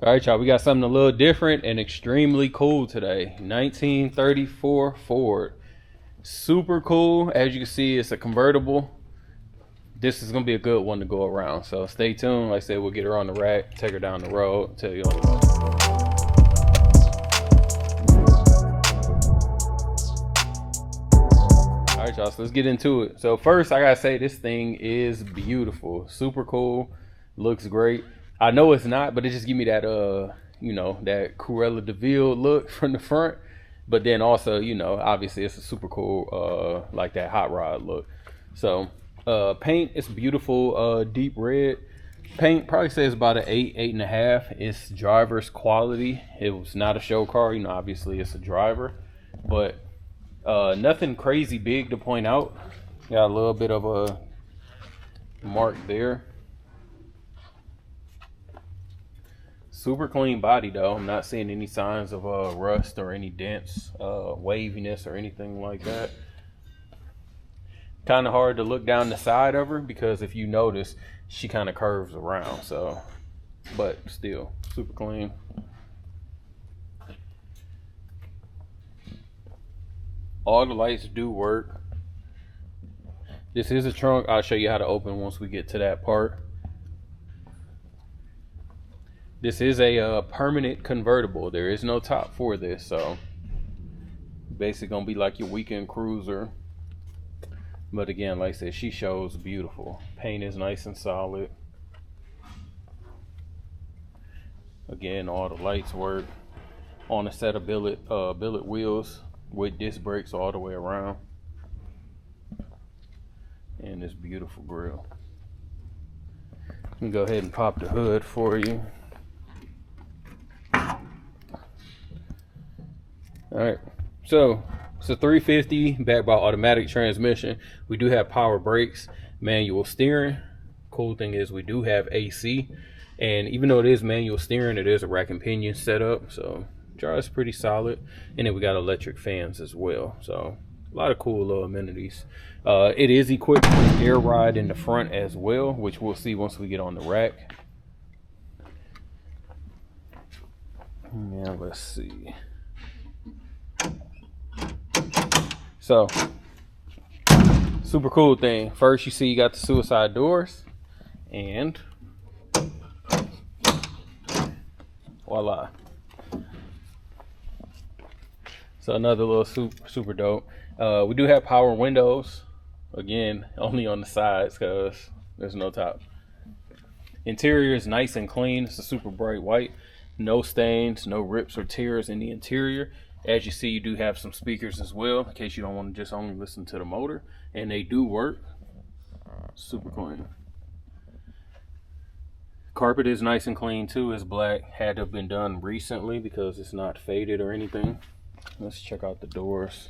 All right, y'all, we got something a little different and extremely cool today. 1934 Ford. Super cool. As you can see, it's a convertible. This is going to be a good one to go around. So stay tuned. Like I said, we'll get her on the rack, take her down the road, tell you all about it. All right, y'all, so let's get into it. So first, I got to say, this thing is beautiful. Super cool. Looks great. I know it's not, but it just give me that, you know, that Cruella de Vil look from the front. But then also, you know, obviously it's a super cool, like that hot rod look. So, paint, it's beautiful, deep red. Paint probably says about an 8, 8.5. It's driver's quality. It was not a show car, you know, obviously it's a driver. But nothing crazy big to point out. Got a little bit of a mark there. Super clean body though. I'm not seeing any signs of rust or any dents, waviness or anything like that. Kind of hard to look down the side of her because if you notice, she kind of curves around. So, but still super clean. All the lights do work. This is a trunk. I'll show you how to open once we get to that part. This is a permanent convertible. There is no top for this, so basically gonna be like your weekend cruiser. But again, like I said, she shows beautiful. Paint is nice and solid. Again, all the lights work. On a set of billet wheels with disc brakes all the way around. And this beautiful grille. I'm gonna go ahead and pop the hood for you. All right, so it's a 350 backed by automatic transmission. We do have power brakes, manual steering. Cool thing is we do have AC, and even though it is manual steering, it is a rack and pinion setup, so drives pretty solid. And then we got electric fans as well, so a lot of cool little amenities. It is equipped with air ride in the front as well, which we'll see once we get on the rack. Now let's see. So, super cool thing. First, you see you got the suicide doors, and voila. So another little super dope. We do have power windows. Again, only on the sides because there's no top. Interior is nice and clean. It's a super bright white. No stains, no rips or tears in the interior. As you see, you do have some speakers as well in case you don't want to just only listen to the motor, and they do work. Super clean. Carpet is nice and clean too. It's black. Had to have been done recently because it's not faded or anything. Let's check out the doors.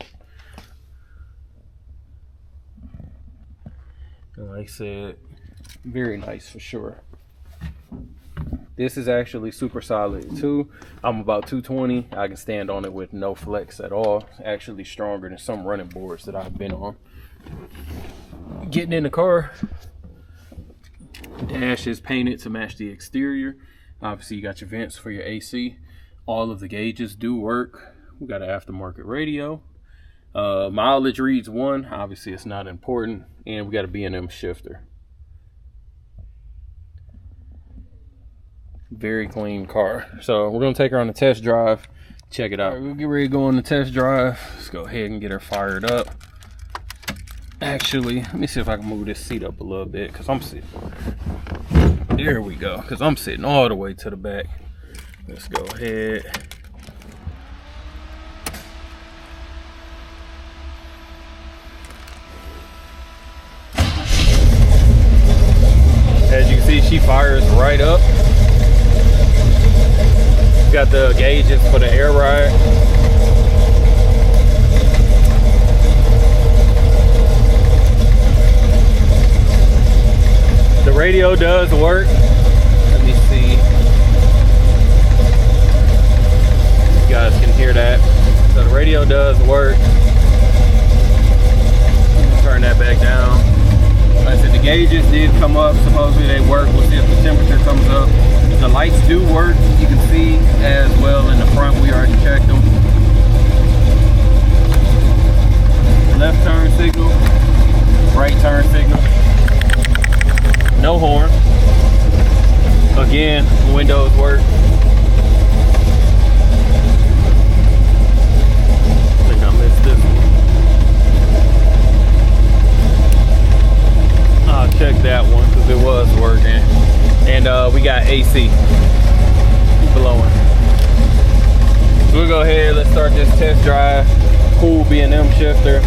And like I said, very nice for sure. This is actually super solid too. I'm about 220. I can stand on it with no flex at all. Actually stronger than some running boards that I've been on. Getting in the car. Dash is painted to match the exterior. Obviously you got your vents for your AC. All of the gauges do work. We got an aftermarket radio. Mileage reads 1. Obviously it's not important. And we got a B&M shifter. Very clean car. So we're gonna take her on a test drive, check it out. All right, we'll get ready to go on the test drive. Let's go ahead and get her fired up. Actually, let me see if I can move this seat up a little bit because I'm sitting, there we go, because I'm sitting all the way to the back. Let's go ahead. As you can see, she fires right up. Got the gauges for the air ride. The radio does work. Let me see. You guys can hear that. So the radio does work. Turn that back down. Like I said, the gauges did come up. Supposedly they work. We'll see if the temperature comes up. The lights do work. You can see as well in the front. We already checked them. Left turn signal, right turn signal. No horn. Again, windows work. I think I missed this one. I'll check that one because it was working. And we got AC blowing. So we'll go ahead, let's start this test drive. Cool B&M shifter.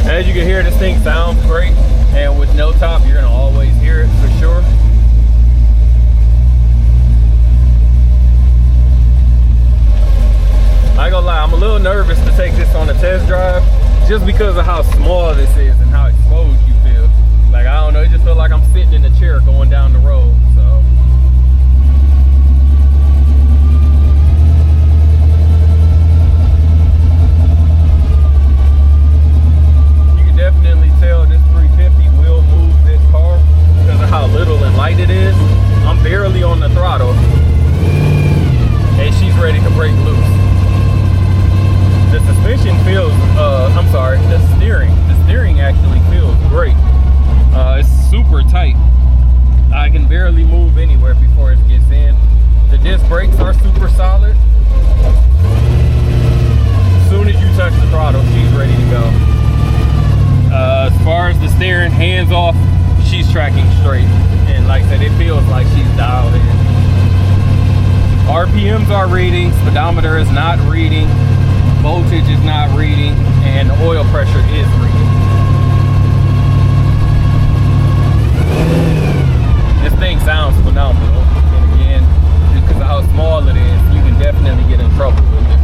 As you can hear, this thing sounds great, and with no top, you're gonna always hear it for sure. I ain't gonna lie, I'm a little nervous to take this on a test drive just because of how small this is and how exposed you feel. Like, I don't know, it just feels like I'm sitting in a chair going down the road, so. Definitely tell this 350 will move this car because of how little and light it is. I'm barely on the throttle and she's ready to break loose. The suspension feels, I'm sorry, the steering actually feels great. It's super tight. I can barely move anywhere before it gets in. The disc brakes are super solid. As soon as you touch the throttle, she's ready to go. As far as the steering, hands off, she's tracking straight. And like I said, it feels like she's dialed in. RPMs are reading, speedometer is not reading, voltage is not reading, and oil pressure is reading. This thing sounds phenomenal. And again, because of how small it is, you can definitely get in trouble with it.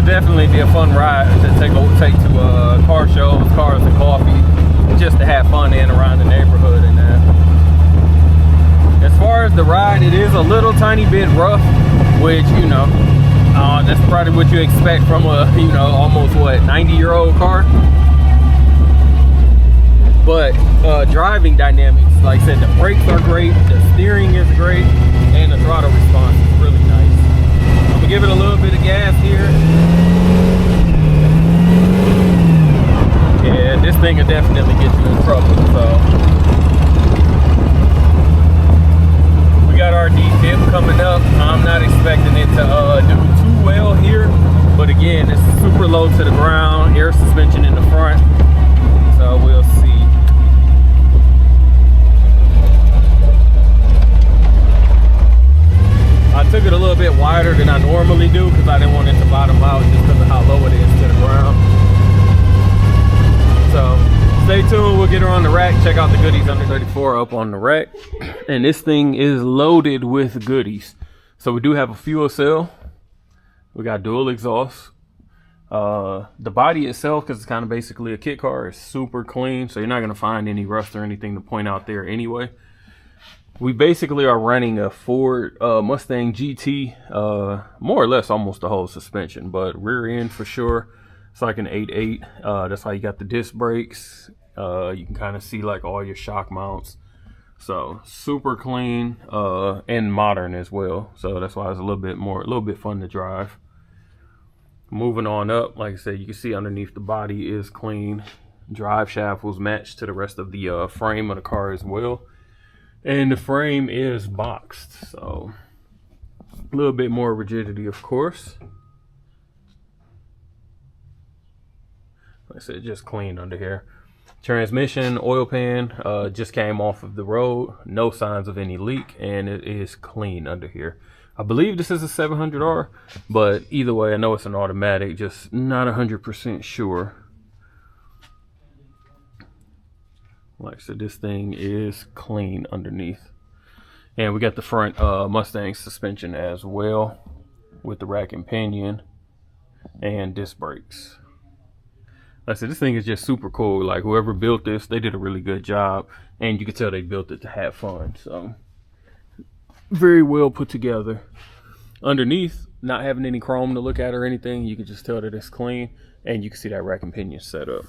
Definitely be a fun ride to take to car shows, cars and coffee, just to have fun in around the neighborhood and that. As far as the ride, it is a little tiny bit rough, which, you know, that's probably what you expect from a, you know, almost what, 90-year-old car. But driving dynamics, like I said, the brakes are great, the steering is great, and the throttle response is really nice. I'm gonna give it a little bit of gas here. Yeah, this thing will definitely get you in trouble. So we got our D-dip coming up. I'm not expecting it to do too well here, but again, it's super low to the ground, air suspension in the front, so we'll see. I took it a little bit wider than I normally do because I didn't want it to bottom out just because of how low it is to the ground. So stay tuned, we'll get her on the rack, check out the goodies under 34 up on the rack. And this thing is loaded with goodies. So we do have a fuel cell. We got dual exhaust. The body itself, because it's kind of basically a kit car, is super clean. So you're not going to find any rust or anything to point out there anyway. We basically are running a Ford Mustang GT, more or less almost the whole suspension, but rear end for sure. It's like an 8.8. That's how you got the disc brakes. You can kind of see like all your shock mounts. So super clean and modern as well. So that's why it's a little bit fun to drive. Moving on up, like I said, you can see underneath the body is clean. Drive shaft was matched to the rest of the frame of the car as well. And the frame is boxed, so a little bit more rigidity, of course. Like I said, just clean under here. Transmission, oil pan, just came off of the road. No signs of any leak, and it is clean under here. I believe this is a 700R, but either way, I know it's an automatic, just not 100% sure. Like I said, this thing is clean underneath. And we got the front Mustang suspension as well, with the rack and pinion and disc brakes. Like I said, this thing is just super cool. Like, whoever built this, they did a really good job, and you can tell they built it to have fun. So very well put together. Underneath, not having any chrome to look at or anything, you can just tell that it's clean, and you can see that rack and pinion set up.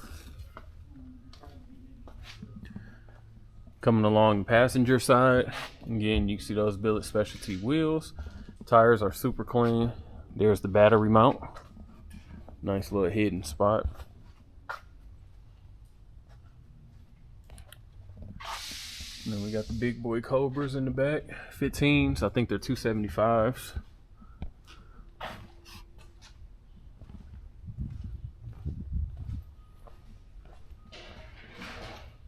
Coming along the passenger side, again, you can see those billet specialty wheels. Tires are super clean. There's the battery mount. Nice little hidden spot. And then we got the big boy Cobras in the back. 15s, I think they're 275s.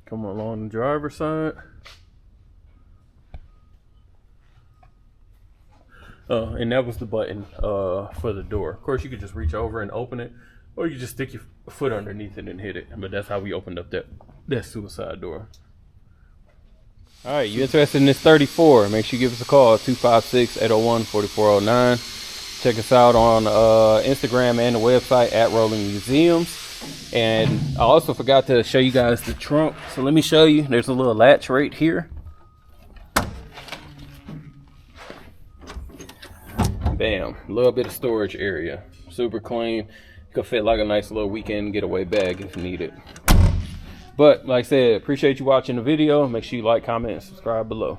Come along the driver's side. And that was the button for the door. Of course, you could just reach over and open it, or you just stick your foot underneath it and hit it. But that's how we opened up that suicide door. All right, you interested in this 34? Make sure you give us a call, 256-801-4409. Check us out on Instagram and the website at Rolling Museums. And I also forgot to show you guys the trunk. So let me show you. There's a little latch right here. Bam, a little bit of storage area. Super clean. Could fit like a nice little weekend getaway bag if needed. But like I said, appreciate you watching the video. Make sure you like, comment, and subscribe below.